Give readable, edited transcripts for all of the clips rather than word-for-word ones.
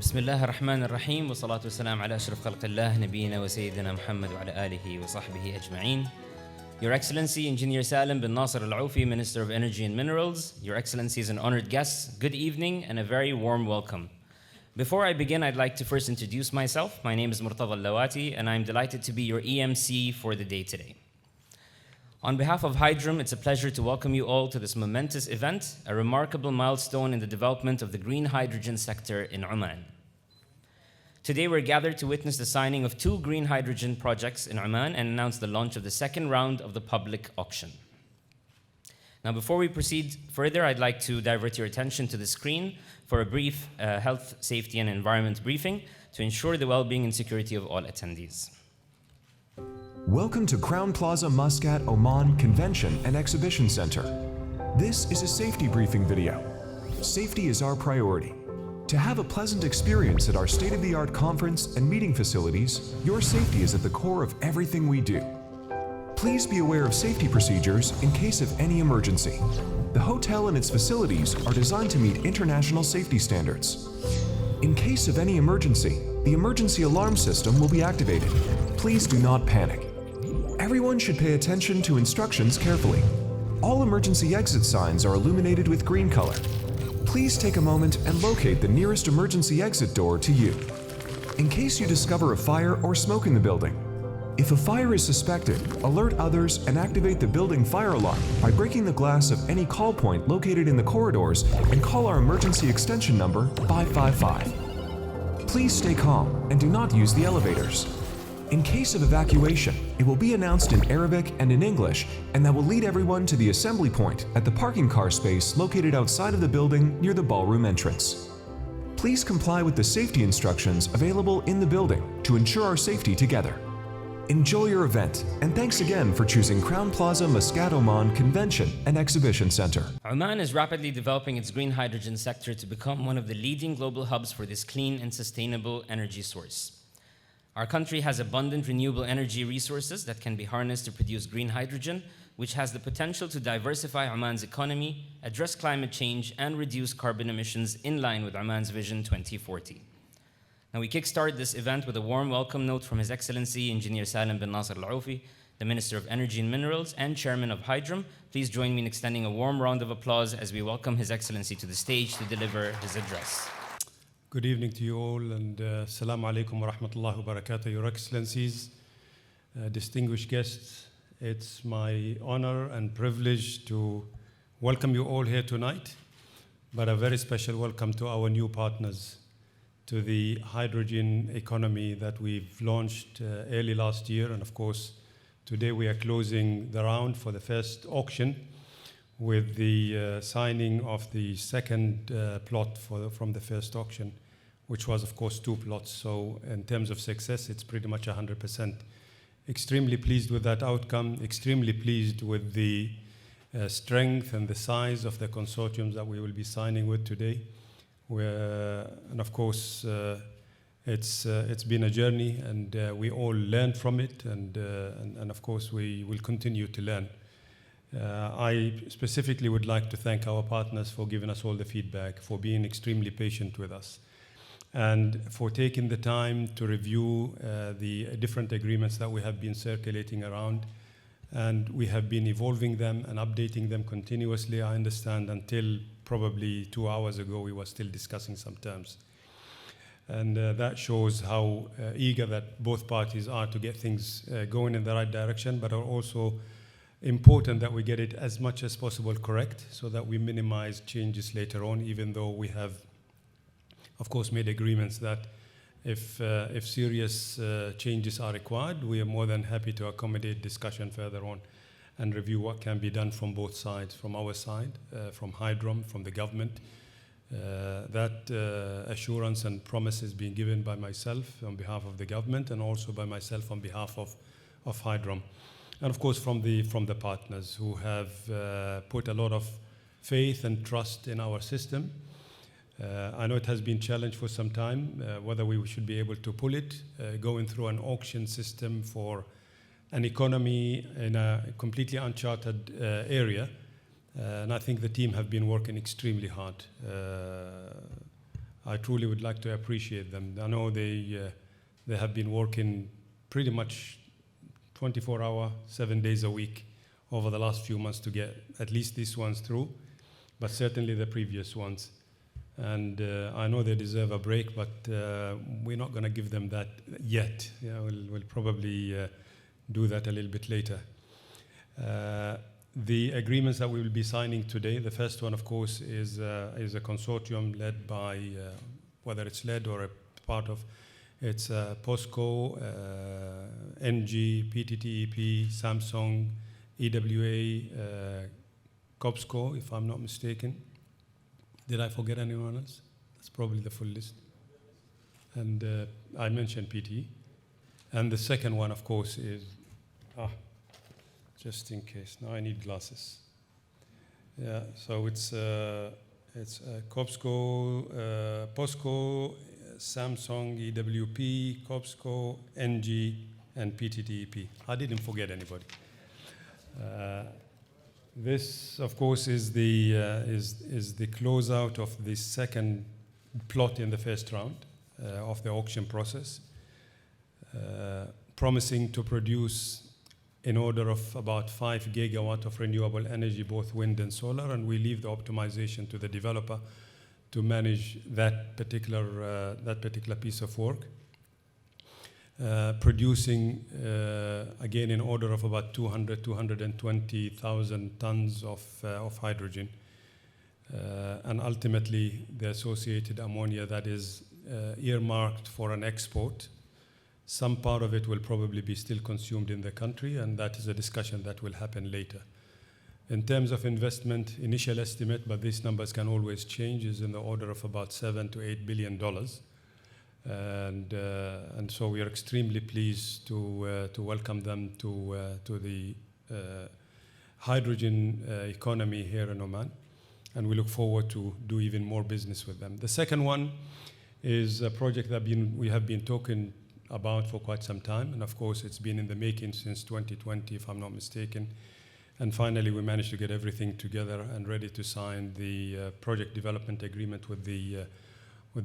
بسم الله الرحمن الرحيم والصلاة والسلام على أشرف خلق الله نبينا وسيدنا محمد وعلى آله وصحبه أجمعين. Your Excellency Engineer Salim bin Nasser Al-Aufi, Minister of Energy and Minerals, Your Excellencies and honored guests, good evening and a very warm welcome. Before I begin, I'd like to first introduce myself. My name is Murtada Al-Lawati and I'm delighted to be your EMC for the day today. On behalf of Hydrom, it's a pleasure to welcome you all to this momentous event, a remarkable milestone in the development of the green hydrogen sector in Oman. Today we're gathered to witness the signing of 2 green hydrogen projects in Oman and announce the launch of the second round of the public auction. Now, before we proceed further, I'd like to divert your attention to the screen for a brief health, safety, and environment briefing to ensure the well-being and security of all attendees. Welcome to Crown Plaza Muscat, Oman Convention and Exhibition Center. This is a safety briefing video. Safety is our priority. To have a pleasant experience at our state-of-the-art conference and meeting facilities, your safety is at the core of everything we do. Please be aware of safety procedures in case of any emergency. The hotel and its facilities are designed to meet international safety standards. In case of any emergency, the emergency alarm system will be activated. Please do not panic. Everyone should pay attention to instructions carefully. All emergency exit signs are illuminated with green color. Please take a moment and locate the nearest emergency exit door to you. In case you discover a fire or smoke in the building, if a fire is suspected, alert others and activate the building fire alarm by breaking the glass of any call point located in the corridors and call our emergency extension number 555. Please stay calm and do not use the elevators. In case of evacuation, it will be announced in Arabic and in English, and that will lead everyone to the assembly point at the parking car space located outside of the building near the ballroom entrance. Please comply with the safety instructions available in the building to ensure our safety together. Enjoy your event, and thanks again for choosing Crown Plaza Muscat, Oman Convention and Exhibition Center. Oman is rapidly developing its green hydrogen sector to become one of the leading global hubs for this clean and sustainable energy source. Our country has abundant renewable energy resources that can be harnessed to produce green hydrogen, which has the potential to diversify Oman's economy, address climate change, and reduce carbon emissions in line with Oman's Vision 2040. Now, we kickstart this event with a warm welcome note from His Excellency Engineer Salim bin Nasser Al-Aufi, the Minister of Energy and Minerals and Chairman of Hydrom. Please join me in extending a warm round of applause as we welcome His Excellency to the stage to deliver his address. Good evening to you all, and Assalamu alaikum wa rahmatullahi wa barakatuh, Your Excellencies, distinguished guests. It's my honor and privilege to welcome you all here tonight, but a very special welcome to our new partners, to the hydrogen economy that we've launched early last year. And of course, today we are closing the round for the first auction with the signing of the second plot from the first auction, which was, of course, 2 plots. So in terms of success, it's pretty much 100%. Extremely pleased with that outcome, extremely pleased with the strength and the size of the consortiums that we will be signing with today. And of course, it's been a journey, and we all learned from it, and of course, we will continue to learn. I specifically would like to thank our partners for giving us all the feedback, for being extremely patient with us, and for taking the time to review the different agreements that we have been circulating around. And we have been evolving them and updating them continuously. I understand until probably 2 hours ago, we were still discussing some terms. And that shows how eager that both parties are to get things going in the right direction, but are also important that we get it as much as possible correct so that we minimize changes later on, even though we have, of course, made agreements that if serious changes are required, we are more than happy to accommodate discussion further on and review what can be done from both sides, from our side, from Hydrom, from the government. That assurance and promise is being given by myself on behalf of the government, and also by myself on behalf of Hydrom. And of course, from the partners who have put a lot of faith and trust in our system. I know it has been challenged for some time, whether we should be able to pull it, going through an auction system for an economy in a completely uncharted area. And I think the team have been working extremely hard. I truly would like to appreciate them. I know they have been working pretty much 24-hour, 7 days a week over the last few months to get at least these ones through, but certainly the previous ones. And I know they deserve a break, but we're not going to give them that yet. Yeah, we'll probably do that a little bit later. The agreements that we will be signing today, the first one, of course, is a consortium led by, whether it's led or a part of, it's POSCO, NG, PTTEP, Samsung, EWA, COPSCO, if I'm not mistaken. Did I forget anyone else? That's probably the full list. And I mentioned PT. And the second one, of course, is, just in case, now I need glasses. Yeah, so it's COPSCO, POSCO, Samsung, EWP, COPSCO, NG, and PTTEP. I didn't forget anybody. This, of course, is the closeout of the second plot in the first round of the auction process, promising to produce in order of about 5 gigawatt of renewable energy, both wind and solar, and we leave the optimization to the developer to manage that particular piece of work. Producing, again, in order of about 220,000 tons of hydrogen. And ultimately, the associated ammonia that is earmarked for an export. Some part of it will probably be still consumed in the country, and that is a discussion that will happen later. In terms of investment, initial estimate, but these numbers can always change, is in the order of about $7 to $8 billion. And so we are extremely pleased to welcome them to the hydrogen economy here in Oman, and we look forward to do even more business with them. The second one is a project that we have been talking about for quite some time, and of course it's been in the making since 2020, if I'm not mistaken. And finally, we managed to get everything together and ready to sign the project development agreement with the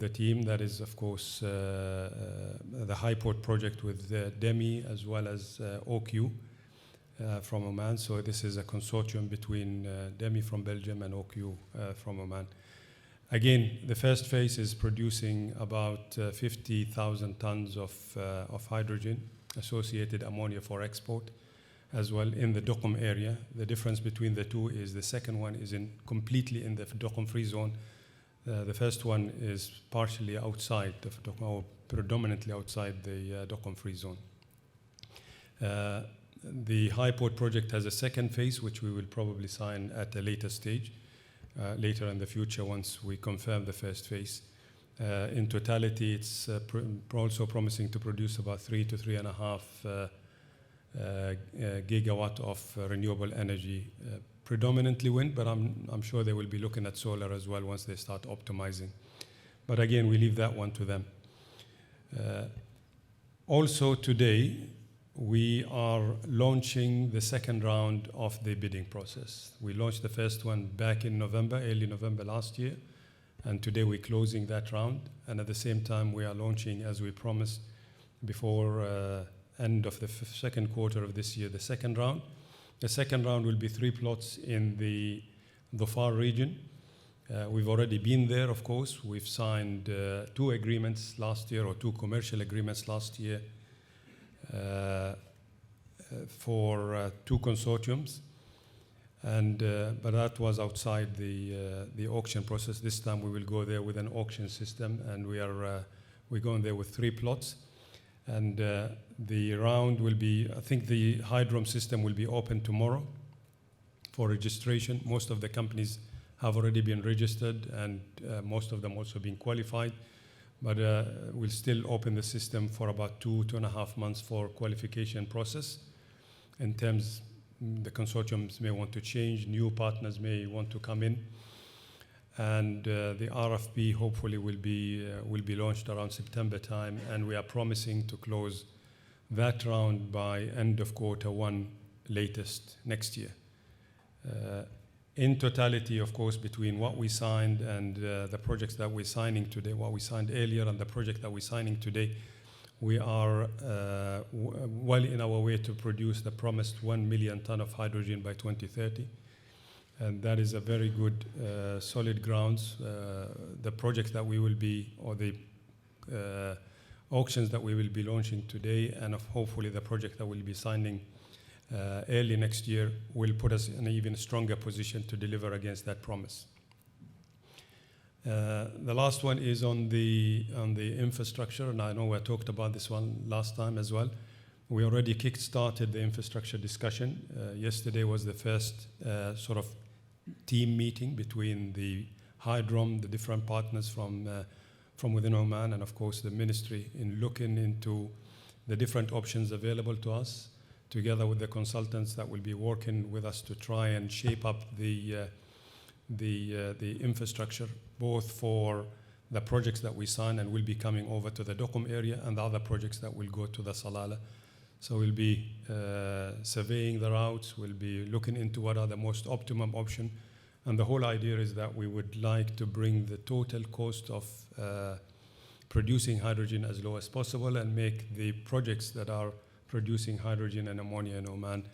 team. That is, of course, the high port project with DEMI as well as OQ from Oman. So this is a consortium between DEMI from Belgium and OQ from Oman. Again, the first phase is producing about 50,000 tons of hydrogen, associated ammonia for export, as well in the Duqm area. The difference between the two is the second one is completely in the Duqm free zone. The first one is partially outside of Duqm, or predominantly outside the Duqm free zone. The high port project has a second phase, which we will probably sign at a later stage. Later in the future, once we confirm the first phase. In totality, it's also promising to produce about 3 to 3.5 gigawatt of renewable energy, predominantly wind, but I'm sure they will be looking at solar as well once they start optimizing. But again, we leave that one to them. Also today, we are launching the second round of the bidding process. We launched the first one back in November, early November last year, and today we're closing that round. And at the same time, we are launching, as we promised, before end of the second quarter of this year, the second round. The second round will be 3 plots in the Dhofar region. We've already been there, of course. We've signed 2 agreements last year, or 2 commercial agreements last year, for 2 consortiums, and but that was outside the auction process. This time we will go there with an auction system, and we're going there with 3 plots, and the round will be, I think the Hydrom system will be open tomorrow for registration. Most of the companies have already been registered, and most of them also been qualified. But we'll still open the system for about 2.5 months for qualification process. In terms, the consortiums may want to change, new partners may want to come in, and the RFP hopefully will be launched around September time, and we are promising to close that round by end of quarter 1, latest next year. In totality, of course, between what we signed and the projects that we're signing today, what we signed earlier and the project that we're signing today, we are well in our way to produce the promised 1 million ton of hydrogen by 2030. And that is a very good, solid grounds. The projects that we will be, or the auctions that we will be launching today, and hopefully the project that we'll be signing early next year, will put us in an even stronger position to deliver against that promise. The last one is on the infrastructure, and I know we talked about this one last time as well. We already kick-started the infrastructure discussion. Yesterday was the first sort of team meeting between the Hydrom, the different partners from within Oman, and of course the ministry, in looking into the different options available to us, together with the consultants that will be working with us to try and shape up the infrastructure, both for the projects that we sign and will be coming over to the Dokum area, and the other projects that will go to the Salalah. So we'll be surveying the routes, we'll be looking into what are the most optimum option, and the whole idea is that we would like to bring the total cost of producing hydrogen as low as possible and make the projects that are producing hydrogen and ammonia in Oman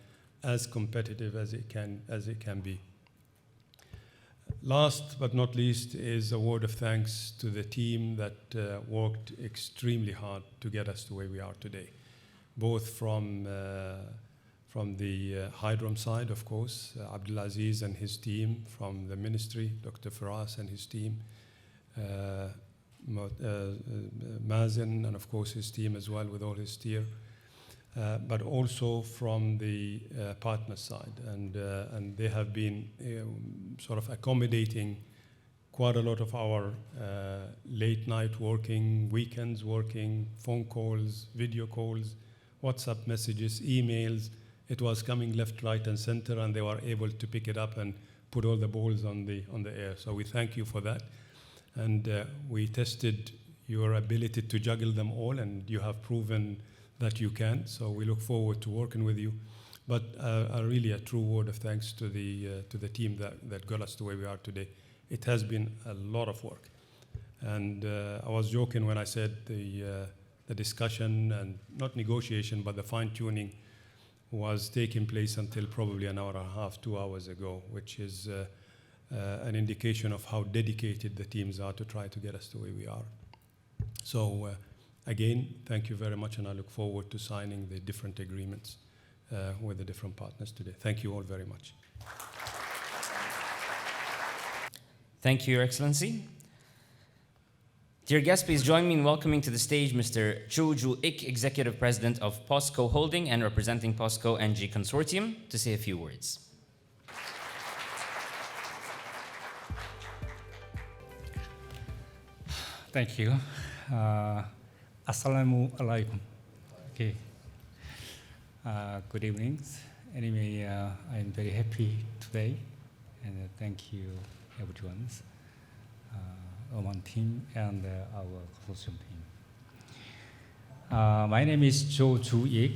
as competitive as it can be. Last but not least is a word of thanks to the team that worked extremely hard to get us to where we are today, both from the Hydrom side, of course, Abdulaziz and his team, from the ministry, Dr. Firas and his team, Mazen, and of course his team as well with all his steer, but also from the partner side. And they have been sort of accommodating quite a lot of our late night working, weekends working, phone calls, video calls, WhatsApp messages, emails. It was coming left, right, and center, and they were able to pick it up and put all the balls on the air. So we thank you for that. And we tested your ability to juggle them all, and you have proven that you can. So we look forward to working with you. But really a true word of thanks to the team that got us to where we are today. It has been a lot of work. And I was joking when I said the discussion, and not negotiation, but the fine-tuning was taking place until probably an hour and a half, 2 hours ago, which is an indication of how dedicated the teams are to try to get us to where we are. So again, thank you very much, and I look forward to signing the different agreements with the different partners today. Thank you all very much. Thank you, Your Excellency. Dear guests, please join me in welcoming to the stage Mr. Cho Joo-ik, Executive President of POSCO Holding and representing POSCO NG Consortium, to say a few words. Thank you. Assalamu alaikum. Okay. Good evening. Anyway, I'm very happy today, and thank you, everyone, Oman team and our consortium team. My name is Cho Joo-ik.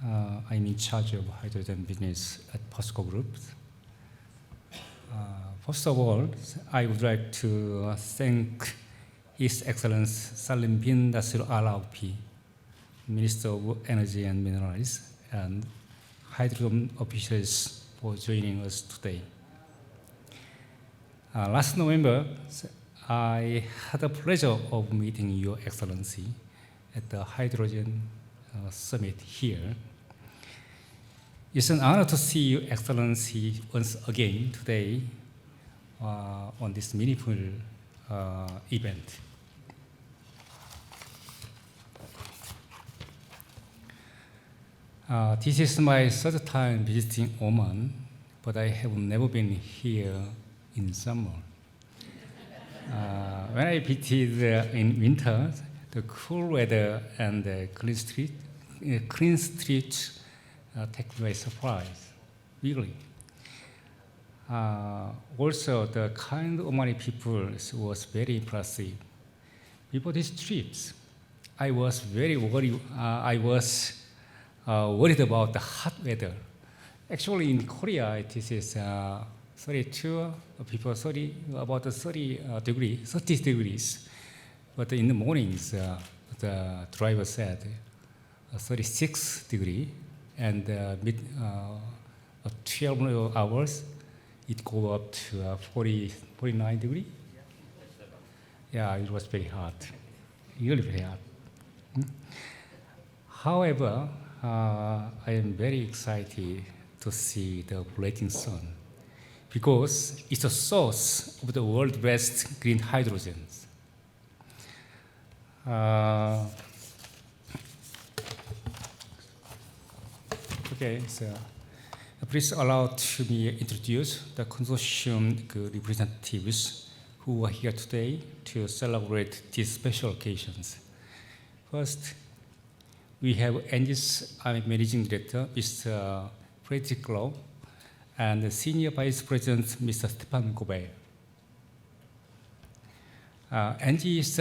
I'm in charge of hydrogen business at POSCO Group. First of all, I would like to thank His Excellency Salim bin Nasir Al Aufi, Minister of Energy and Minerals, and Hydrom officials for joining us today. Last November, I had the pleasure of meeting Your Excellency at the Hydrogen Summit here. It's an honor to see Your Excellency once again today on this meaningful event. This is my third time visiting Oman, but I have never been here in summer. When I visited in winter, the cool weather and the clean streets take me by surprise, really. Also, the kind Omani people was very impressive. Before these trips, I was very worried. Worried about the hot weather. Actually, in Korea, this is 32, people 30, about 30 degrees. But in the mornings, the driver said 36 degree, and 12 hours, it go up to 49 degree. Yeah, it was very hot, really very hot. However, I am very excited to see the blazing sun because it's a source of the world's best green hydrogens. Okay, so please allow to me introduce the consortium representatives who are here today to celebrate these special occasions. First, we have ENGIE's Managing Director, Mr. Frederick Lowe, and the Senior Vice President, Mr. Stefan Gobert. ENGIE is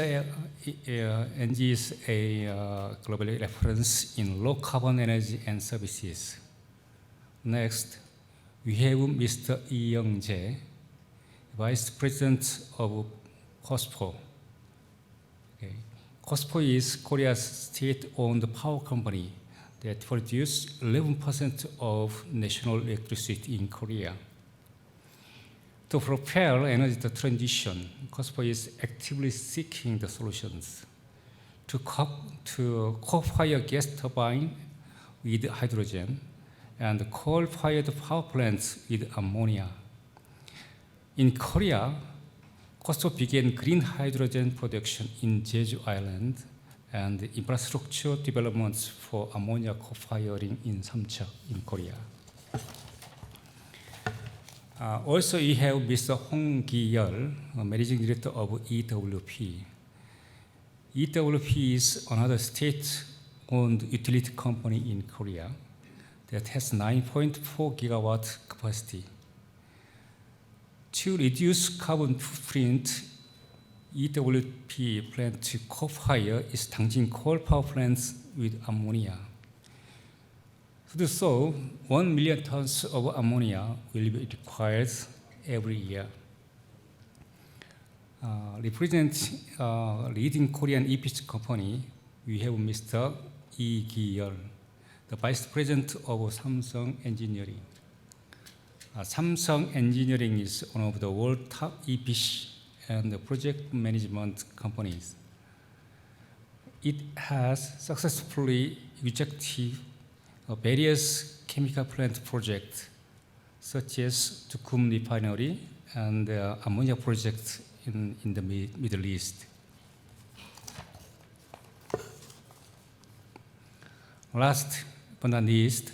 a global reference in low carbon energy and services. Next, we have Mr. Lee Young-jae, Vice President of COSPO. Okay. COSPO is Korea's state-owned power company that produces 11% of national electricity in Korea. To propel energy transition, COSPO is actively seeking the solutions to co-fire gas turbine with hydrogen and coal-fired power plants with ammonia. In Korea, COSPO began green hydrogen production in Jeju Island and infrastructure developments for ammonia co-firing in Samcheok in Korea. Also, we have Mr. Hong Ki-yeol, Managing Director of EWP. EWP is another state-owned utility company in Korea that has 9.4 gigawatt capacity. To reduce carbon footprint, EWP plan to co-fire its Dangjin coal power plants with ammonia. To do so, 1 million tons of ammonia will be required every year. Representing leading Korean EPC company, we have Mr. Lee Ki-yeol, the Vice President of Samsung Engineering. Samsung Engineering is one of the world's top EPC and project management companies. It has successfully rejected various chemical plant projects, such as Duqm Refinery and ammonia projects in the Middle East. Last but not least,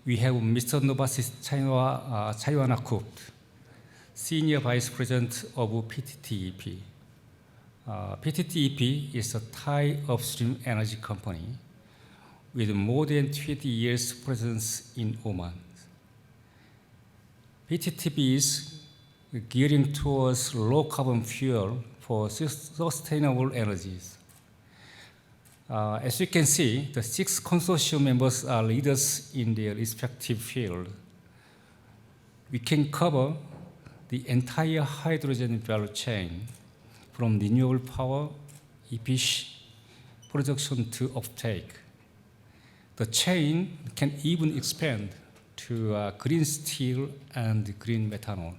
we have Mr. Novasis Chaiwana-kook, Senior Vice President of PTTEP. PTTEP is a Thai upstream energy company with more than 20 years presence in Oman. PTTEP is gearing towards low carbon fuel for sustainable energies. As you can see, the 6 consortium members are leaders in their respective field. We can cover the entire hydrogen value chain, from renewable power, EPC, production to offtake. The chain can even expand to green steel and green methanol.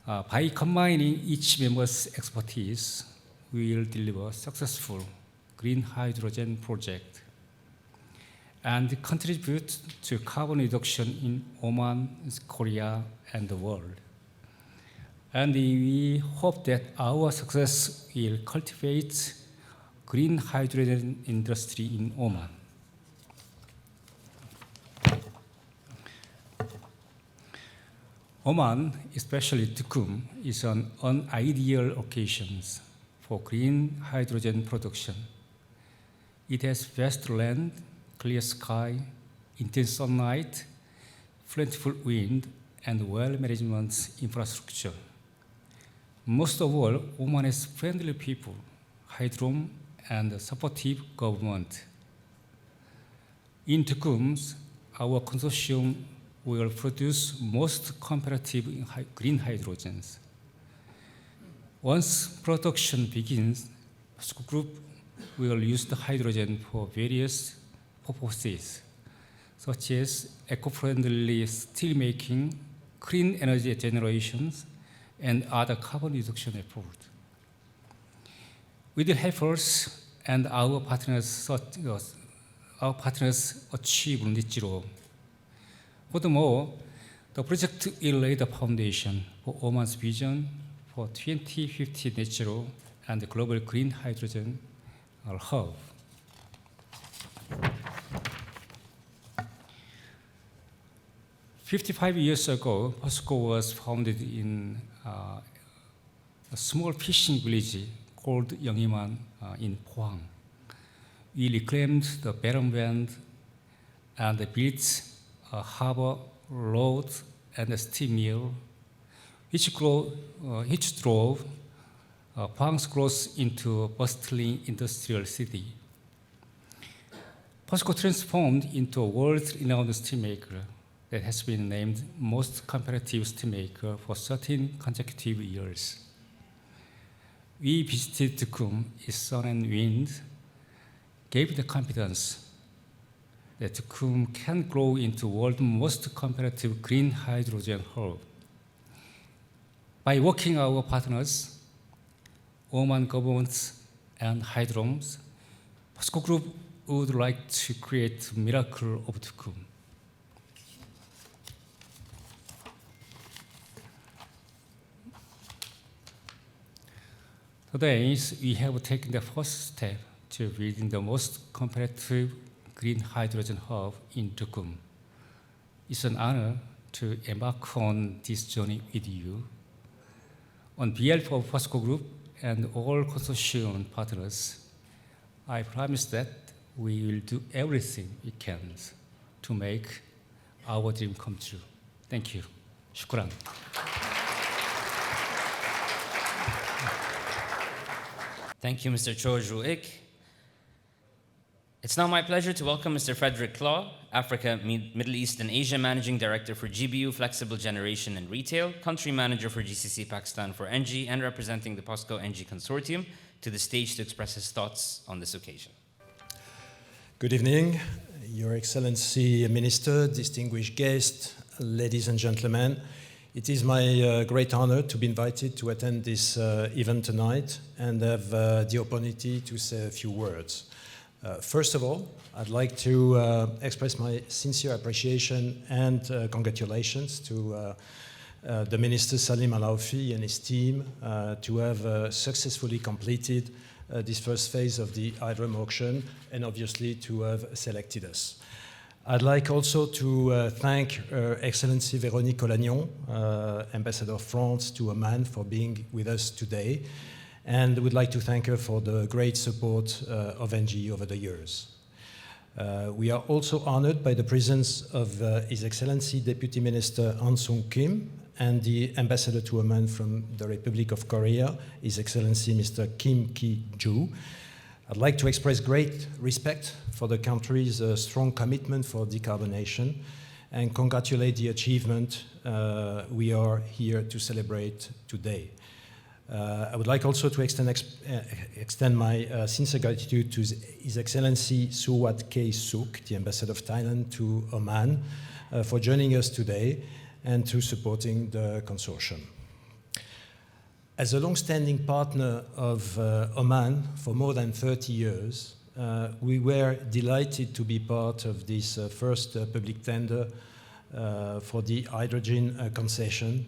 By combining each member's expertise, we will deliver successful green hydrogen project and contribute to carbon reduction in Oman, Korea, and the world. And we hope that our success will cultivate green hydrogen industry in Oman. Oman, especially Duqm, is an ideal location for green hydrogen production. It has vast land, clear sky, intense sunlight, plentiful wind, and well-management infrastructure. Most of all, Oman has friendly people, Hydrom, and a supportive government. In Duqm, our consortium will produce most competitive green hydrogens. Once production begins, POSCO Group will use the hydrogen for various purposes, such as eco-friendly steelmaking, clean energy generations, and other carbon reduction efforts. With the helpers and our partners achieve net zero. Furthermore, the project will lay the foundation for Oman's vision for 2050 net zero and the global green hydrogen hub. "55 years ago, POSCO was founded in a small fishing village called Yeongiman in Pohang. We reclaimed the barren land and built a harbor, road, and a steam mill, which drove Pohang's growth into a bustling industrial city. POSCO transformed into a world-renowned steelmaker that has been named most competitive steelmaker for 13 consecutive years. We visited Dukum, its sun and wind, gave the confidence that Dukum can grow into world's most competitive green hydrogen hub. By working our partners, Oman governments and Hydroms, POSCO Group would like to create a miracle of Dukum. Today, we have taken the first step to building the most competitive green hydrogen hub in Dukum. It's an honor to embark on this journey with you. On behalf of POSCO Group and all consortium partners, I promise that we will do everything we can to make our dream come true. Thank you. Shukran. Thank you, Mr. Cho Ju-ik. It's now my pleasure to welcome Mr. Frederick Claw, Africa, Middle East and Asia Managing Director for GBU Flexible Generation and Retail, Country Manager for GCC Pakistan for ENGIE, and representing the POSCO ENGIE Consortium, to the stage to express his thoughts on this occasion. Good evening, Your Excellency Minister, distinguished guests, ladies and gentlemen. It is my great honor to be invited to attend this event tonight and have the opportunity to say a few words. First of all, I'd like to express my sincere appreciation and congratulations to the Minister Salim Al-Aufi and his team to have successfully completed this first phase of the Hydrom auction and obviously to have selected us. I'd like also to thank Her Excellency Véronique Olagnon, Ambassador of France to Oman, for being with us today, and would like to thank her for the great support of ENGIE over the years. We are also honored by the presence of His Excellency Deputy Minister Han Sung Kim and the Ambassador to Oman from the Republic of Korea, His Excellency Mr. Kim Ki-joo. I'd like to express great respect for the country's strong commitment for decarbonation and congratulate the achievement we are here to celebrate today. I would like also to extend my sincere gratitude to His Excellency Suwat Key Suk, the Ambassador of Thailand to Oman, for joining us today and to supporting the consortium. As a long-standing partner of Oman for more than 30 years, we were delighted to be part of this first public tender for the hydrogen concession,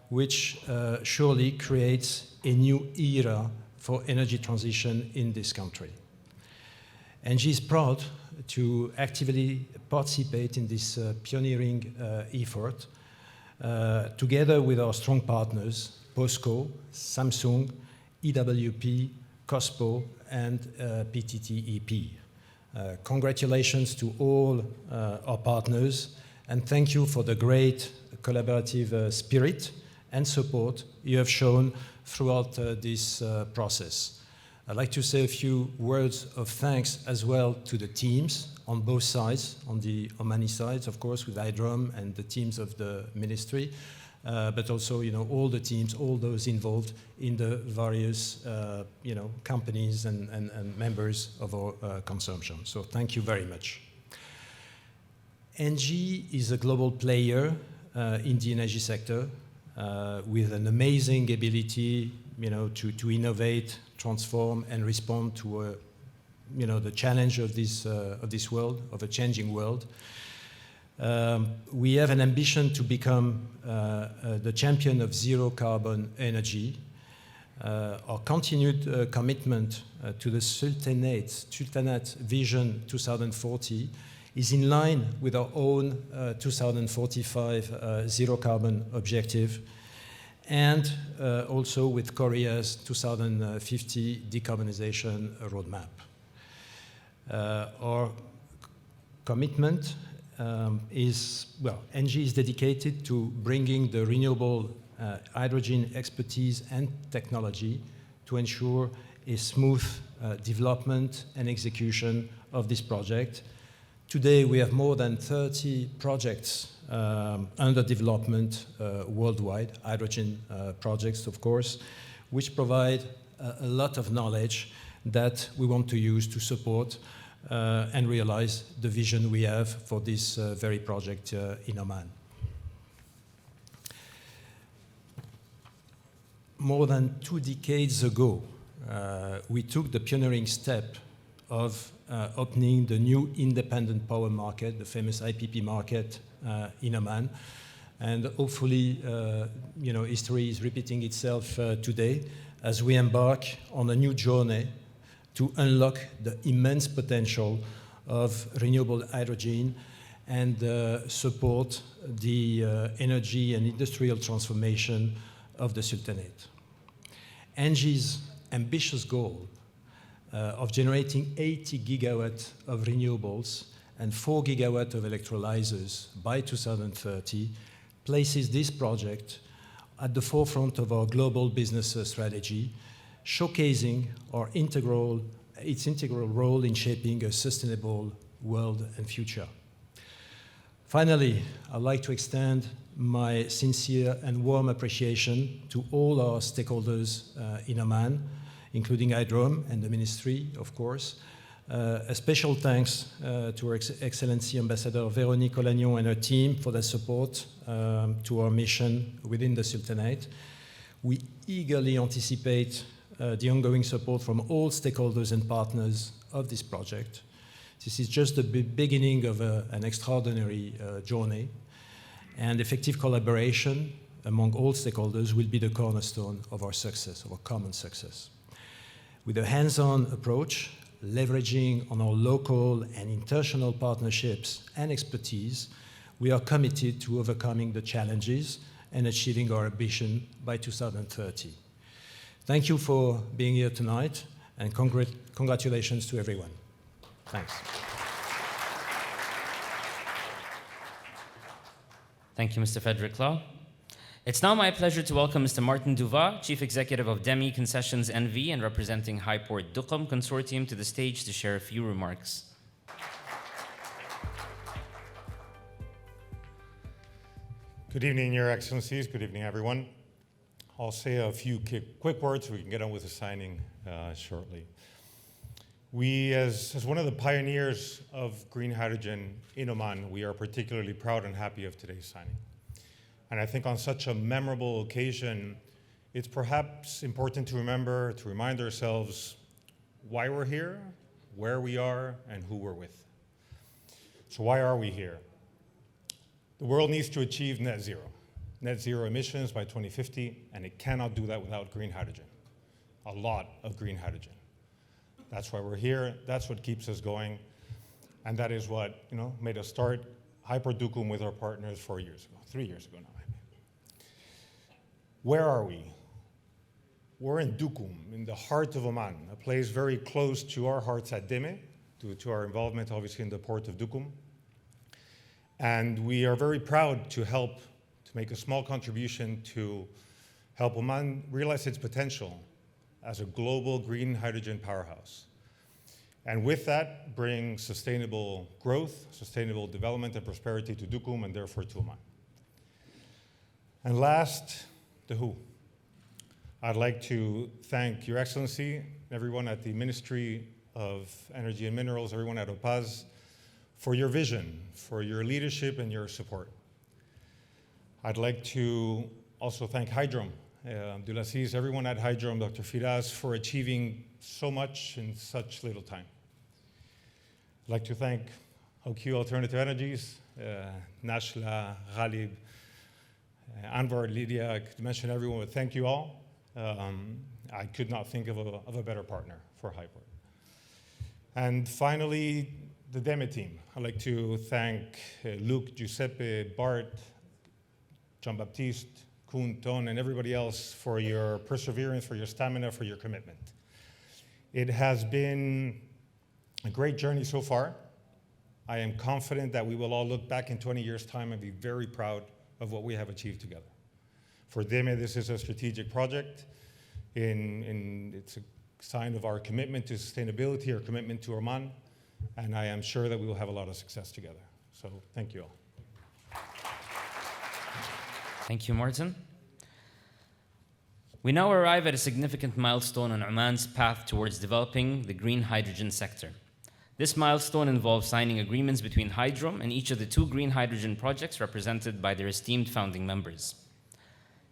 which surely creates a new era for energy transition in this country. ENGIE is proud to actively participate in this pioneering effort together with our strong partners, POSCO, Samsung, EWP, COSPO, and PTTEP. Congratulations to all our partners, and thank you for the great collaborative spirit and support you have shown throughout this process. I'd like to say a few words of thanks as well to the teams on both sides, on the Omani side, of course, with Hydrom and the teams of the ministry, but also, all the teams, all those involved in the various, companies and members of our consortium. So thank you very much. ENGIE is a global player in the energy sector with an amazing ability, to innovate, transform, and respond to, the challenge of this world, of a changing world. We have an ambition to become the champion of zero carbon energy. Our continued commitment to the Sultanate Vision 2040 is in line with our own 2045 zero carbon objective, and also with Korea's 2050 decarbonization roadmap. Our commitment ENGIE is dedicated to bringing the renewable hydrogen expertise and technology to ensure a smooth development and execution of this project. Today, we have more than 30 projects under development worldwide, hydrogen projects, of course, which provide a lot of knowledge that we want to use to support and realize the vision we have for this very project in Oman. More than 2 decades ago, we took the pioneering step of opening the new independent power market, the famous IPP market in Oman. And hopefully, history is repeating itself today as we embark on a new journey to unlock the immense potential of renewable hydrogen and support the energy and industrial transformation of the Sultanate. ENGIE's ambitious goal of generating 80 gigawatts of renewables and 4 gigawatts of electrolyzers by 2030 places this project at the forefront of our global business strategy, showcasing its integral role in shaping a sustainable world and future. Finally, I'd like to extend my sincere and warm appreciation to all our stakeholders in Oman, including Hydrom and the ministry, of course. A special thanks to Her Excellency Ambassador Véronique Olagnon and her team for their support to our mission within the Sultanate. We eagerly anticipate the ongoing support from all stakeholders and partners of this project. This is just the beginning of an extraordinary journey, and effective collaboration among all stakeholders will be the cornerstone of our success, of our common success. With a hands-on approach, leveraging on our local and international partnerships and expertise, we are committed to overcoming the challenges and achieving our ambition by 2030. Thank you for being here tonight, and congratulations to everyone. Thanks. Thank you, Mr. Frederick Law. It's now my pleasure to welcome Mr. Martin Duva, Chief Executive of Demi Concessions NV and representing Highport Duqm Consortium, to the stage to share a few remarks. Good evening, Your Excellencies. Good evening, everyone. I'll say a few quick words so we can get on with the signing shortly. We, as one of the pioneers of green hydrogen in Oman, we are particularly proud and happy of today's signing. And I think on such a memorable occasion, it's perhaps important to remind ourselves why we're here, where we are, and who we're with. So why are we here? The world needs to achieve net zero emissions by 2050, and it cannot do that without green hydrogen, a lot of green hydrogen. That's why we're here, that's what keeps us going, and that is what made us start Highport Duqm with our partners 3 years ago now. Where are we? We're in Duqm, in the heart of Oman, a place very close to our hearts at Deme, to our involvement obviously in the port of Duqm. And we are very proud to make a small contribution to help Oman realize its potential as a global green hydrogen powerhouse. And with that, bring sustainable growth, sustainable development and prosperity to Duqm and therefore to Oman. And last, the who. I'd like to thank Your Excellency, everyone at the Ministry of Energy and Minerals, everyone at OPAZ, for your vision, for your leadership and your support. I'd like to also thank Hydrom, Abdulaziz, everyone at Hydrom, Dr. Firas, for achieving so much in such little time. I'd like to thank OQ Alternative Energies, Nashla, Ghalib, Anwar, Lydia, I could mention everyone, but thank you all. I could not think of a better partner for Hyport. And finally, the DEME team. I'd like to thank Luc, Giuseppe, Bart, Jean-Baptiste, Koen, Ton, and everybody else for your perseverance, for your stamina, for your commitment. It has been a great journey so far. I am confident that we will all look back in 20 years' time and be very proud of what we have achieved together. For DEME, this is a strategic project. It's a sign of our commitment to sustainability, our commitment to Oman, and I am sure that we will have a lot of success together. So thank you all. Thank you, Martin. We now arrive at a significant milestone on Oman's path towards developing the green hydrogen sector. This milestone involves signing agreements between Hydrom and each of the 2 green hydrogen projects represented by their esteemed founding members.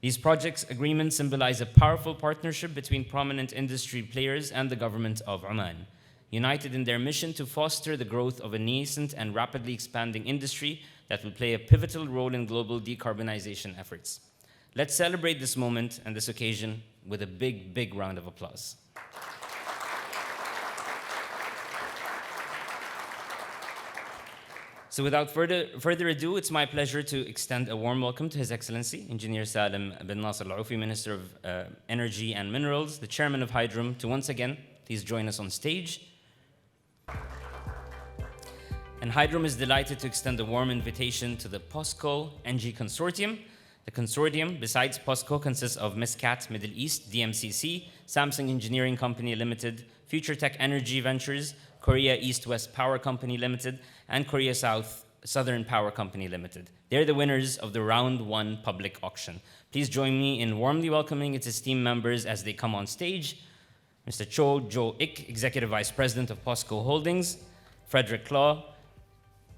These projects' agreements symbolize a powerful partnership between prominent industry players and the government of Oman, united in their mission to foster the growth of a nascent and rapidly expanding industry that will play a pivotal role in global decarbonization efforts. Let's celebrate this moment and this occasion with a big, big round of applause. So without further ado, it's my pleasure to extend a warm welcome to His Excellency, Engineer Salim bin Nasser Al-Aufi, Minister of Energy and Minerals, the Chairman of Hydrom, to once again please join us on stage. And Hydrom is delighted to extend a warm invitation to the POSCO NG Consortium. The consortium, besides POSCO, consists of Muscat Middle East, DMCC, Samsung Engineering Company Limited, Future Tech Energy Ventures, Korea East-West Power Company Limited, and Korea Southern Power Company Limited. They're the winners of the Round 1 public auction. Please join me in warmly welcoming its esteemed members as they come on stage. Mr. Cho Jo-ik, Executive Vice President of POSCO Holdings, Frederick Claw,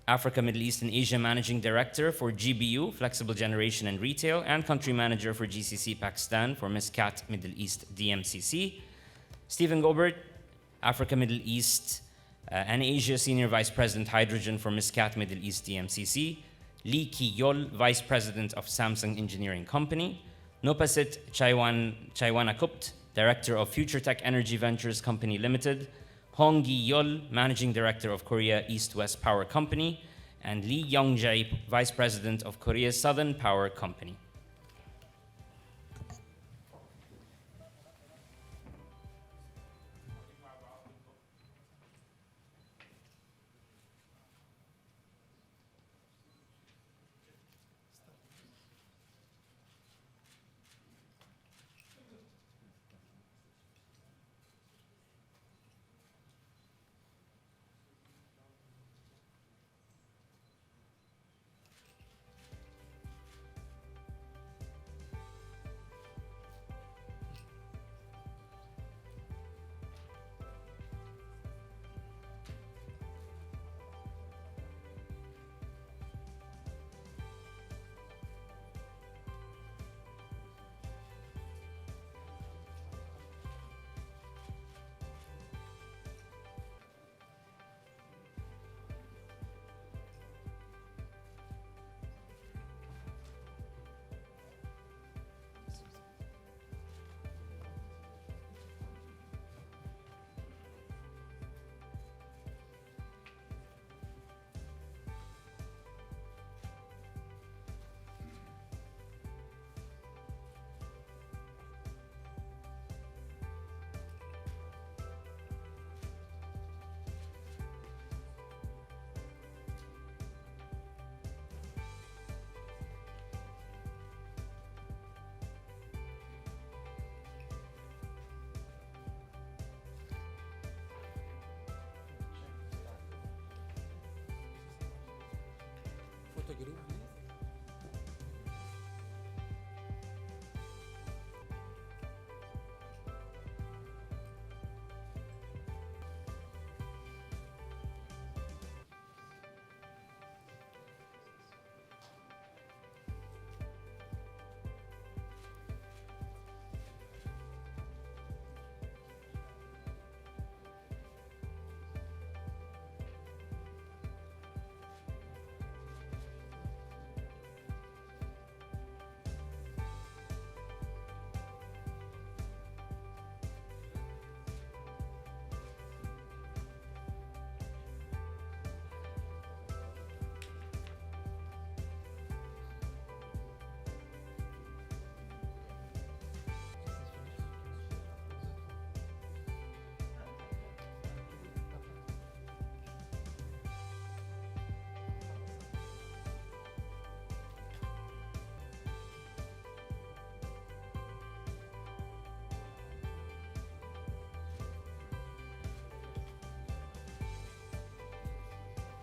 Africa, Middle East, and Asia Managing Director for GBU, Flexible Generation and Retail, and Country Manager for GCC Pakistan for Muscat Middle East DMCC. Stephen Gobert, Africa, Middle East, and Asia Senior Vice President Hydrogen for Muscat Middle East DMCC. Lee Ki-yol, Vice President of Samsung Engineering Company. Nopasit Chaiwanakupt, Director of Future Tech Energy Ventures Company Limited. Hong Gi-yol, Managing Director of Korea East-West Power Company, and Lee Young-jae, Vice President of Korea Southern Power Company.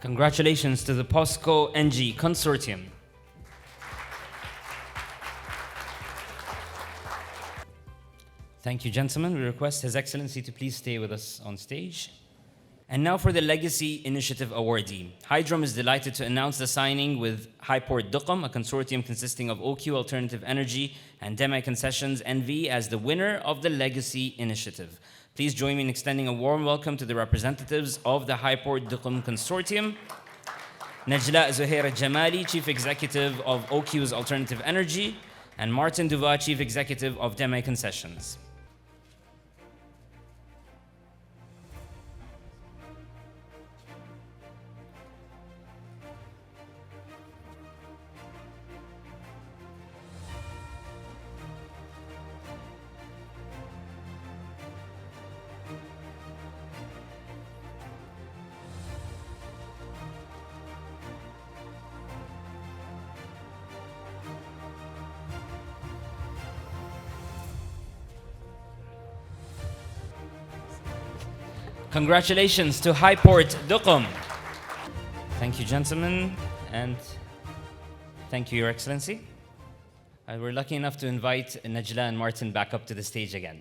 Congratulations to the POSCO NG Consortium. Thank you, gentlemen. We request His Excellency to please stay with us on stage. And now for the Legacy Initiative awardee. Hydrom is delighted to announce the signing with Highport Duqm, a consortium consisting of OQ Alternative Energy and Demi Concessions NV, as the winner of the Legacy Initiative. Please join me in extending a warm welcome to the representatives of the Highport Duqm Consortium. Najla Zuhair Jamali, Chief Executive of OQ's Alternative Energy, and Martin Duva, Chief Executive of Demi Concessions. Congratulations to Highport Duqm. Thank you, gentlemen, and thank you, Your Excellency. We're lucky enough to invite Najla and Martin back up to the stage again.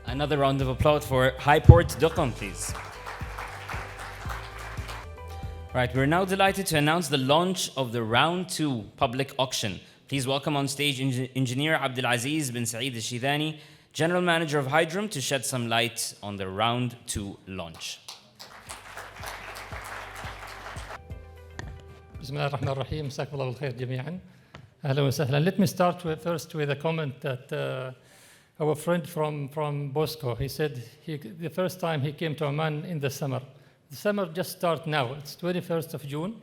Another round of applause for Highport Duqm, please. Right, we're now delighted to announce the launch of the Round 2 public auction. Please welcome on stage Engineer Abdulaziz bin Saeed al-Shidani, General Manager of Hydrom, to shed some light on the Round 2 launch. بسم الله الرحمن الرحيم. مساكم الله بالخير جميعا. أهلا وسهلا. Let me start first with a comment that our friend from Bosco, he said the first time he came to Oman in the summer. The summer just starts now. It's 21st of June.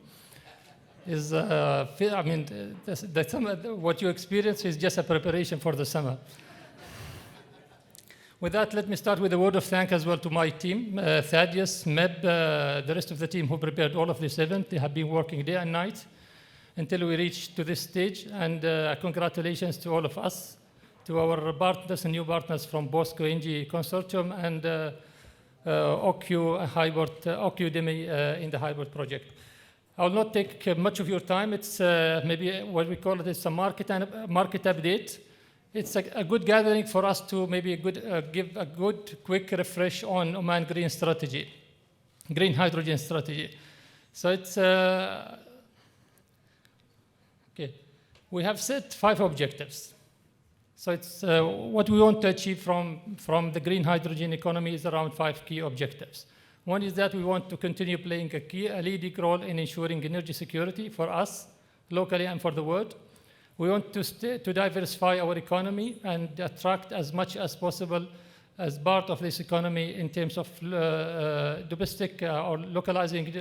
The summer, what you experience is just a preparation for the summer. With that, let me start with a word of thanks as well to my team, Thaddeus, Meb, the rest of the team who prepared all of this event. They have been working day and night until we reached to this stage. And congratulations to all of us, to our partners and new partners from Bosco NG Consortium and OQ Demi in the Highport project. I will not take much of your time. It's maybe what we call it is a market update. It's a good gathering for us to maybe give a good quick refresh on Oman green strategy, green hydrogen strategy. So it's okay. We have set 5 objectives. So it's what we want to achieve from the green hydrogen economy is around 5 key objectives. One is that we want to continue playing a leading role in ensuring energy security for us locally and for the world. We want to diversify our economy and attract as much as possible as part of this economy in terms of domestic or localizing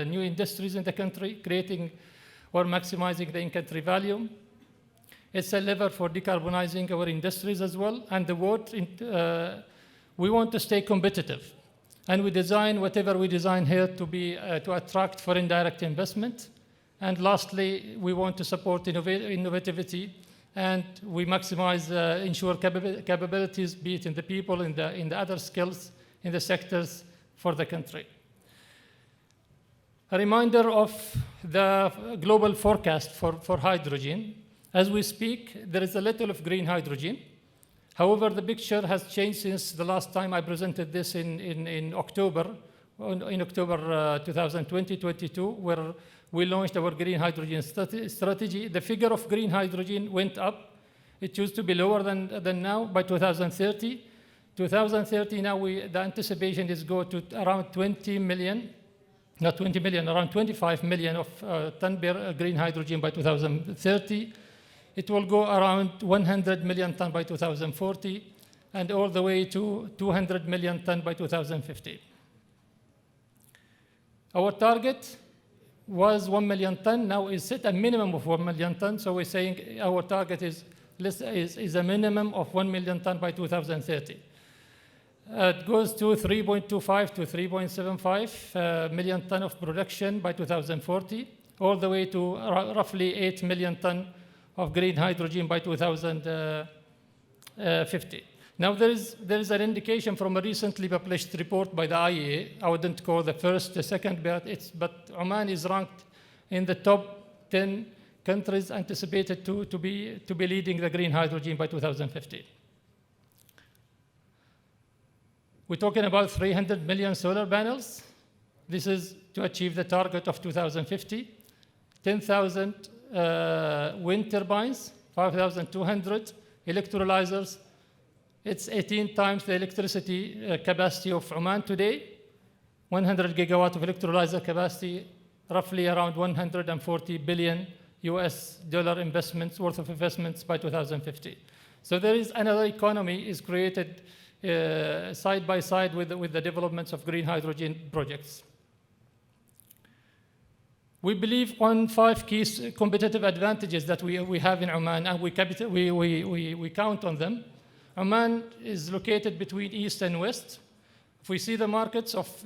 new industries in the country, creating or maximizing the in-country value. It's a lever for decarbonizing our industries as well. And the world, we want to stay competitive. And we design whatever we design here to attract foreign direct investment. And lastly, we want to support innovativity, and we maximize, ensure capabilities, be it in the people, in the other skills, in the sectors for the country. A reminder of the global forecast for hydrogen. As we speak, there is a little of green hydrogen. However, the picture has changed since the last time I presented this in October 2022, where we launched our green hydrogen strategy. The figure of green hydrogen went up. It used to be lower than now by 2030. 2030 now, the anticipation is go to around 20 million not 20 million, around 25 million of ton per green hydrogen by 2030. It will go around 100 million ton by 2040, and all the way to 200 million ton by 2050. Our target was 1 million ton, now is set a minimum of 1 million ton, so we're saying our target is a minimum of 1 million ton by 2030. It goes to 3.25 to 3.75 million ton of production by 2040, all the way to roughly 8 million ton of green hydrogen by 2050. Now there is an indication from a recently published report by the IEA. I wouldn't call the first, the second, but Oman is ranked in the top 10 countries anticipated to be leading the green hydrogen by 2050. We're talking about 300 million solar panels. This is to achieve the target of 2050. 10,000 wind turbines, 5,200 electrolyzers. It's 18 times the electricity capacity of Oman today. 100 gigawatt of electrolyzer capacity, roughly around 140 billion US dollar investments, worth of investments by 2050. So there is another economy is created side by side with the developments of green hydrogen projects. We believe on 5 key competitive advantages that we have in Oman, and we count on them. Oman is located between east and west. If we see the markets of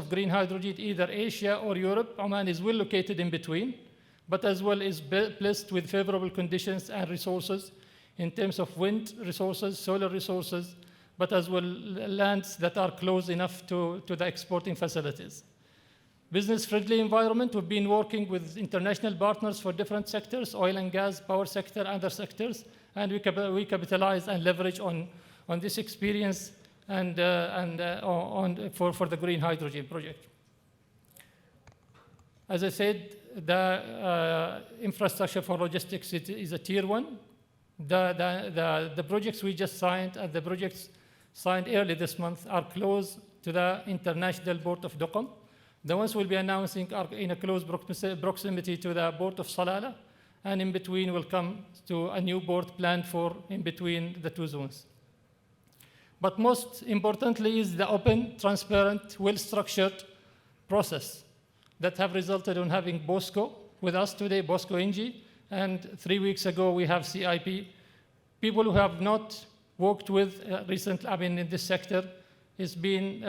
green hydrogen, either Asia or Europe, Oman is well located in between, but as well is blessed with favorable conditions and resources in terms of wind resources, solar resources, but as well lands that are close enough to the exporting facilities. Business-friendly environment. We've been working with international partners for different sectors, oil and gas, power sector, other sectors, and we capitalize and leverage on this experience and for the green hydrogen project. As I said, the infrastructure for logistics is a tier 1. The projects we just signed and the projects signed early this month are close to the international port of Duqm. The ones we'll be announcing are in a close proximity to the port of Salalah, and in between will come to a new port planned for in between the 2 zones. But most importantly is the open, transparent, well-structured process that have resulted in having BOSCO with us today, BOSCO Engie, and 3 weeks ago we have CIP. People who have not worked with in this sector, it's been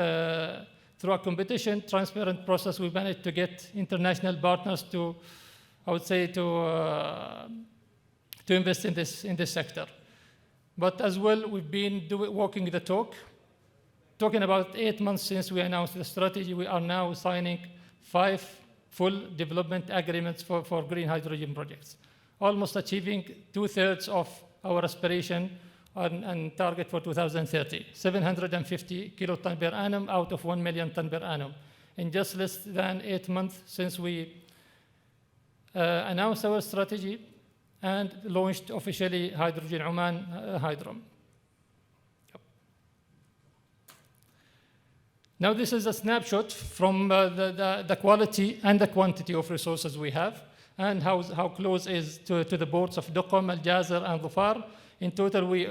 through a competition, transparent process, we managed to get international partners to, I would say, to invest in this sector. But as well, we've been walking the talk. Talking about 8 months since we announced the strategy, we are now signing 5 full development agreements for green hydrogen projects, almost achieving 2/3 of our aspiration and target for 2030, 750 kiloton per annum out of 1 million ton per annum in just less than 8 months since we announced our strategy and launched officially Hydrogen Oman Hydrom. Now this is a snapshot from the quality and the quantity of resources we have and how close is to the ports of Duqm, Al Jazir, and Dhufar. In total, we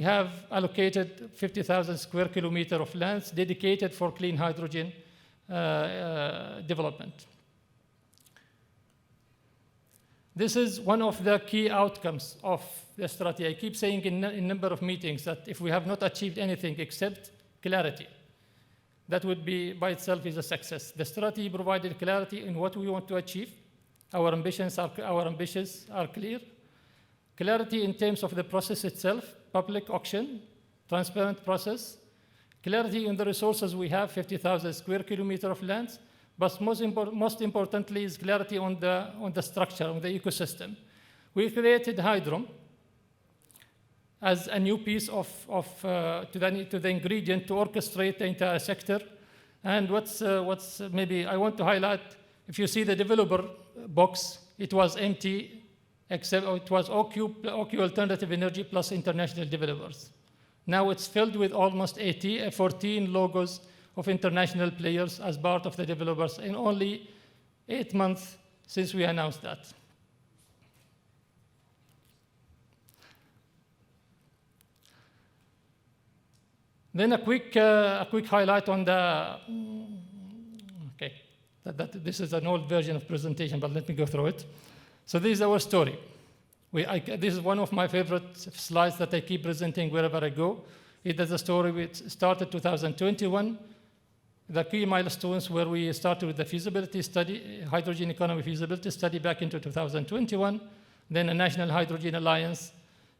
have allocated 50,000 square kilometers of lands dedicated for clean hydrogen development. This is one of the key outcomes of the strategy. I keep saying in a number of meetings that if we have not achieved anything except clarity, that would be by itself is a success. The strategy provided clarity in what we want to achieve. Our ambitions are clear. Clarity in terms of the process itself, public auction, transparent process. Clarity in the resources we have, 50,000 square kilometers of lands. But most importantly is clarity on the structure, on the ecosystem. We created Hydrom as a new piece to the ingredient to orchestrate the entire sector. And what's maybe I want to highlight, if you see the developer box, it was empty, except it was OQ Alternative Energy plus international developers. Now it's filled with almost 14 logos of international players as part of the developers in only 8 months since we announced that. Then a quick highlight on the, okay, this is an old version of presentation, but let me go through it. So this is our story. This is one of my favorite slides that I keep presenting wherever I go. It is a story which started 2021. The key milestones where we started with the feasibility study, hydrogen economy feasibility study back into 2021, then a National Hydrogen Alliance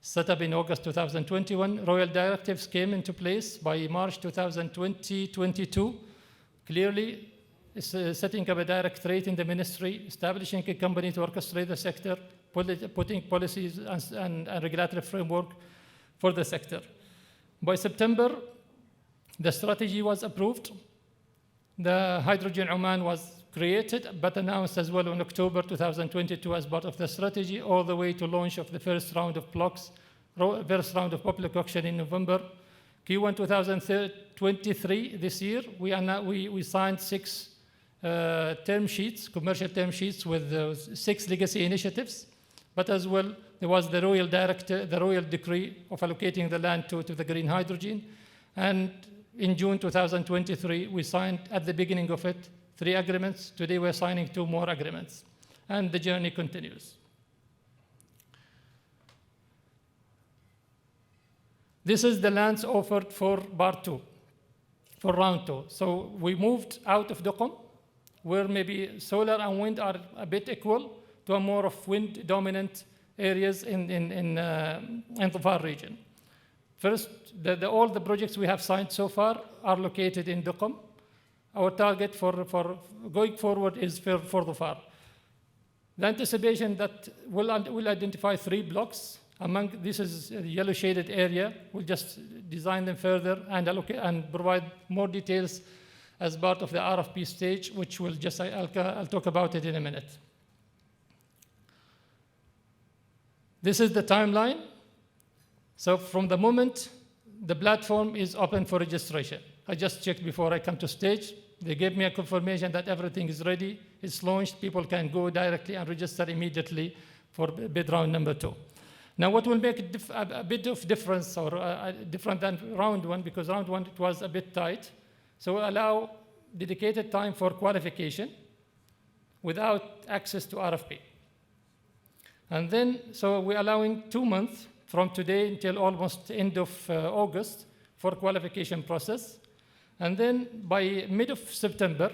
set up in August 2021. Royal directives came into place by March 2022. Clearly, setting up a directorate in the ministry, establishing a company to orchestrate the sector, putting policies and regulatory framework for the sector. By September, the strategy was approved. The Hydrogen Oman was created, but announced as well in October 2022 as part of the strategy, all the way to launch of the first round of blocks, first round of public auction in November. Q1 2023, this year, we signed 6 term sheets, commercial term sheets with 6 legacy initiatives, but as well, there was the royal decree of allocating the land to the green hydrogen. And in June 2023, we signed at the beginning of it 3 agreements. Today we're signing 2 more agreements, and the journey continues. This is the lands offered for Part 2, for Round 2. So we moved out of Duqm, where maybe solar and wind are a bit equal, to a more of wind-dominant areas in the Far region. First, all the projects we have signed so far are located in Duqm. Our target for going forward is for the Far. The anticipation that we'll identify 3 blocks. Among this is a yellow shaded area. We'll just design them further and allocate and provide more details as part of the RFP stage, which I'll talk about it in a minute. This is the timeline. So from the moment the platform is open for registration, I just checked before I come to stage. They gave me a confirmation that everything is ready. It's launched. People can go directly and register immediately for bid round number 2. Now, what will make a bit of difference, or different than round 1, because round 1 it was a bit tight. So allow dedicated time for qualification without access to RFP. And then, so we're allowing 2 months from today until almost end of August for qualification process. And then by mid of September,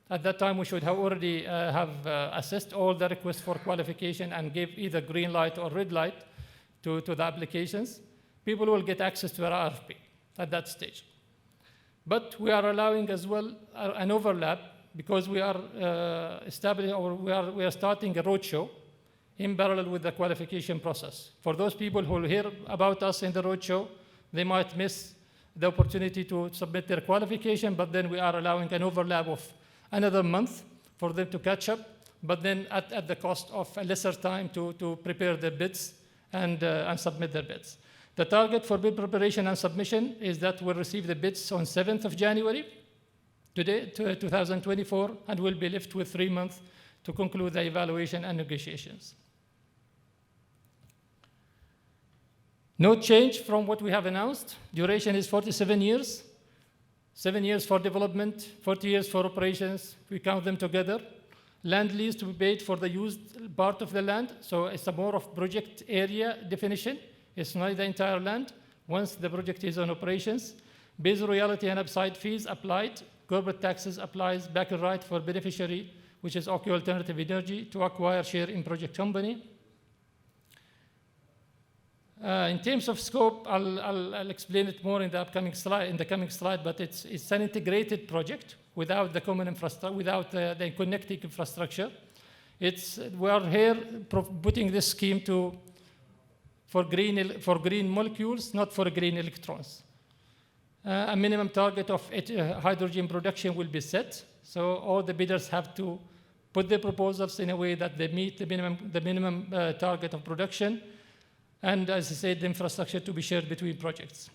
at that time we should have already have assessed all the requests for qualification and gave either green light or red light to the applications. People will get access to our RFP at that stage. But we are allowing as well an overlap, because we are establishing, or we are starting a roadshow in parallel with the qualification process. For those people who will hear about us in the roadshow, they might miss the opportunity to submit their qualification, but then we are allowing an overlap of another month for them to catch up, but then at the cost of a lesser time to prepare their bids and submit their bids. The target for bid preparation and submission is that we'll receive the bids on 7th of January, today, 2024, and we'll be left with 3 months to conclude the evaluation and negotiations. No change from what we have announced. Duration is 47 years, 7 years for development, 40 years for operations. We count them together. Land lease to be paid for the used part of the land. So it's a more of project area definition. It's not the entire land. Once the project is on operations, base royalty and upside fees applied. Corporate taxes applies back and right for beneficiary, which is OK Alternative Energy, to acquire share in project company. In terms of scope, I'll explain it more in the upcoming slide, but it's an integrated project without the common infrastructure, without the connecting infrastructure. We are here putting this scheme for green molecules, not for green electrons. A minimum target of hydrogen production will be set, so all the bidders have to put their proposals in a way that they meet the minimum target of production. And as I said, the infrastructure to be shared between projects.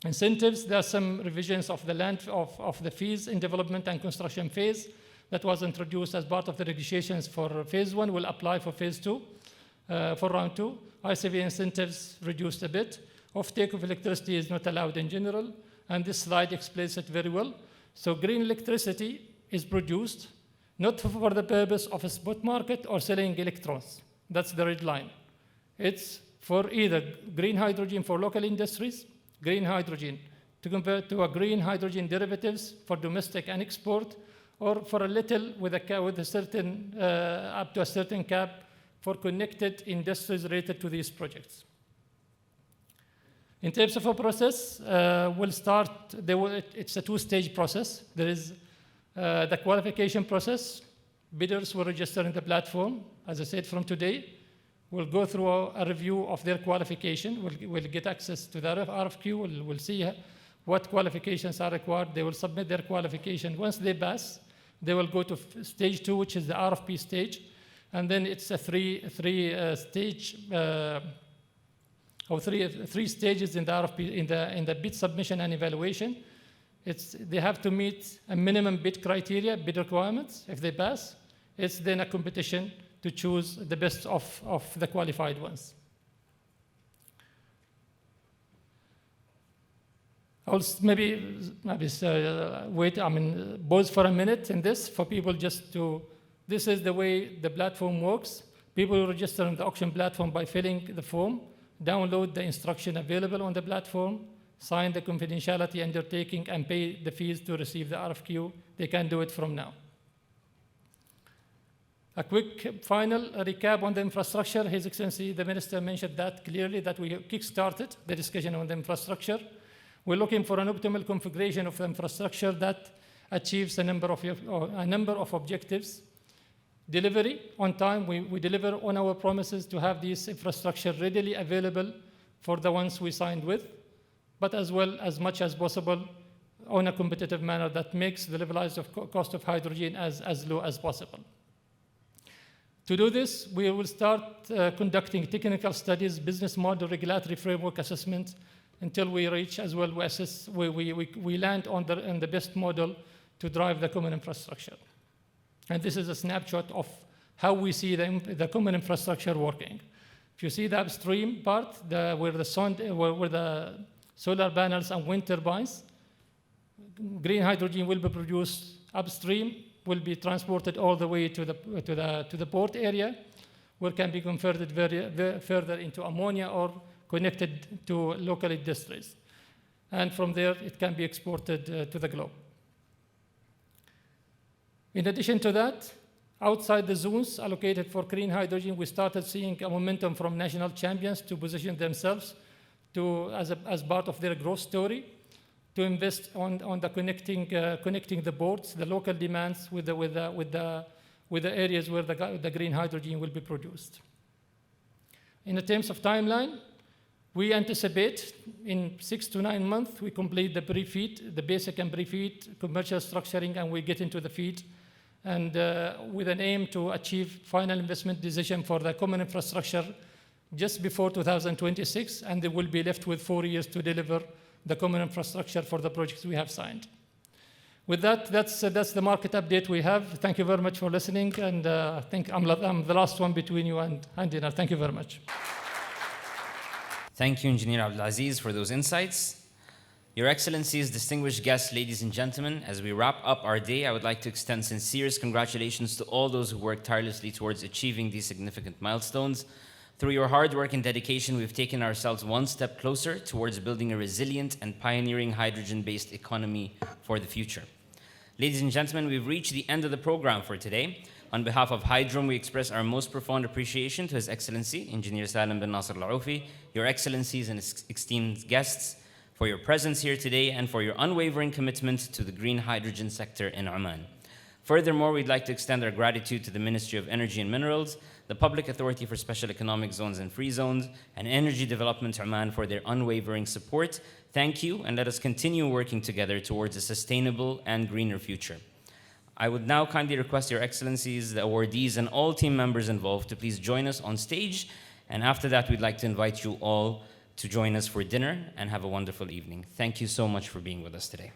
Incentives, there are some revisions of the land of the fees in development and construction phase that was introduced as part of the negotiations for phase 1 will apply for phase 2, for round 2. ICV incentives reduced a bit. Offtake of electricity is not allowed in general, and this slide explains it very well. So green electricity is produced not for the purpose of a spot market or selling electrons. That's the red line. It's for either green hydrogen for local industries, green hydrogen to convert to a green hydrogen derivatives for domestic and export, or for a little with a certain, up to a certain cap for connected industries related to these projects. In terms of a process, we'll start, it's a two-stage process. There is the qualification process. Bidders will register in the platform. As I said, from today, we'll go through a review of their qualification. We'll get access to the RFQ. We'll see what qualifications are required. They will submit their qualification. Once they pass, they will go to stage 2, which is the RFP stage. And then it's a three stages in the RFP, in the bid submission and evaluation. They have to meet a minimum bid criteria, bid requirements. If they pass, it's then a competition to choose the best of the qualified ones. I'll maybe wait, pause for a minute in this for people just to, this is the way the platform works. People will register on the auction platform by filling the form, download the instruction available on the platform, sign the confidentiality undertaking, and pay the fees to receive the RFQ. They can do it from now. A quick final recap on the infrastructure. His Excellency, the Minister mentioned that clearly, that we kick-started the discussion on the infrastructure. We're looking for an optimal configuration of the infrastructure that achieves a number of objectives. Delivery on time, we deliver on our promises to have this infrastructure readily available for the ones we signed with, but as well as much as possible on a competitive manner that makes the levelized cost of hydrogen as low as possible. To do this, we will start conducting technical studies, business model, regulatory framework assessment, until we reach as well, we assess, we land on the best model to drive the common infrastructure. And this is a snapshot of how we see the common infrastructure working. If you see the upstream part, where the solar panels and wind turbines, green hydrogen will be produced upstream, will be transported all the way to the port area, where it can be converted further into ammonia or connected to local industries. And from there, it can be exported to the globe. In addition to that, outside the zones allocated for green hydrogen, we started seeing a momentum from national champions to position themselves as part of their growth story, to invest on the connecting the ports, the local demands with the areas where the green hydrogen will be produced. In terms of timeline, we anticipate in 6 to 9 months we complete the pre-FEED, the basic and pre-FEED commercial structuring, and we get into the FEED, and with an aim to achieve final investment decision for the common infrastructure just before 2026, and they will be left with 4 years to deliver the common infrastructure for the projects we have signed. With that, that's the market update we have. Thank you very much for listening, and I think I'm the last one between you and Dinar. Thank you very much. Thank you, Engineer Abdulaziz, for those insights. Your Excellencies, distinguished guests, ladies and gentlemen, as we wrap up our day, I would like to extend sincerest congratulations to all those who worked tirelessly towards achieving these significant milestones. Through your hard work and dedication, we've taken ourselves one step closer towards building a resilient and pioneering hydrogen-based economy for the future. Ladies and gentlemen, we've reached the end of the program for today. On behalf of Hydrom, we express our most profound appreciation to His Excellency, Engineer Salim bin Nasser Al-Aufi, Your Excellencies and esteemed guests, for your presence here today and for your unwavering commitment to the green hydrogen sector in Oman. Furthermore, we'd like to extend our gratitude to the Ministry of Energy and Minerals, the Public Authority for Special Economic Zones and Free Zones, and Energy Development Oman for their unwavering support. Thank you, and let us continue working together towards a sustainable and greener future. I would now kindly request Your Excellencies, the awardees, and all team members involved to please join us on stage. And after that, we'd like to invite you all to join us for dinner and have a wonderful evening. Thank you so much for being with us today.